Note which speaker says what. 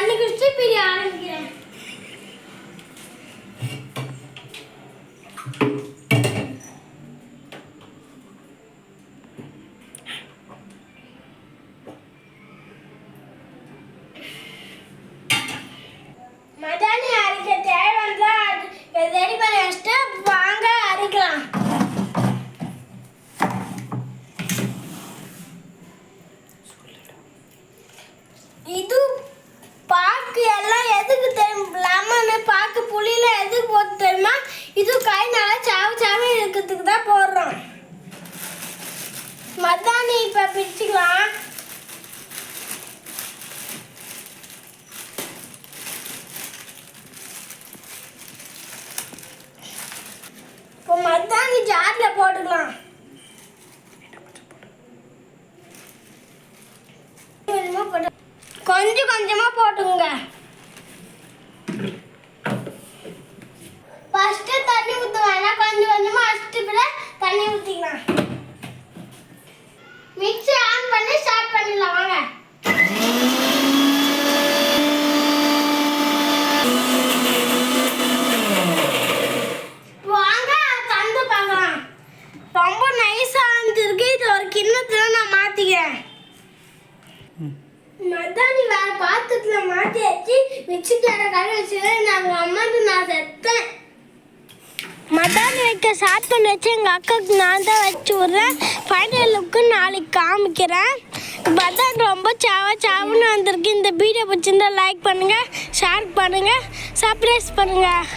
Speaker 1: தண்ணி குடிச்சு பிரிய ஆரம்பிக்கிறேன். மதானி அரைக்க தேவைதான் ரெடி பண்ணி வச்சுட்டு வாங்க அரைக்கலாம். இது பாக்கு எல்லாம் எதுக்கு தெரியும்? லெமனு பாக்கு புளியில எதுக்கு போட்டு தெரியுமா? இது கை நல்லா சாவு இருக்கிறதுக்கு தான் போடுறோம். மதானி இப்ப பிரிச்சுக்கலாம். இப்போ மதானி ஜார்ல போட்டுக்கலாம். கொஞ்சம் கொஞ்சமா போட்டுங்க. ஃபர்ஸ்ட் தண்ணி ஊத்த வேணாம், கொஞ்சம் கொஞ்சமா அடிச்சுட்டு தண்ணி ஊத்திக்கலாம். மிக்ஸி ஆன் பண்ணி ஸ்டார்ட் பண்ணிடலாம் வாங்க. வாங்க தந்து பார்க்கலாம். ரொம்ப நைஸா இருந்துருக்கு. இது ஒரு கிண்ணத்துல நான் மாத்திக்கிறேன். மதானி வேற பாத்திரத்துல மாட்டியாச்சு. மிக்ஸி ஜார கரை வச்சு நான் செத்தேன். மதானி வைக்க ஸ்டார்ட் பண்ணி வச்சு எங்கள் அக்காவுக்கு நான் தான் வச்சு விட்றேன். ஃபைனல் லுக்கு நாளைக்கு காமிக்கிறேன். மதானி ரொம்ப சாவுன்னு வந்திருக்கு. இந்த வீடியோ பிடிச்சிருந்தா லைக் பண்ணுங்கள், ஷேர் பண்ணுங்கள், சப்ஸ்கிரைப் பண்ணுங்கள்.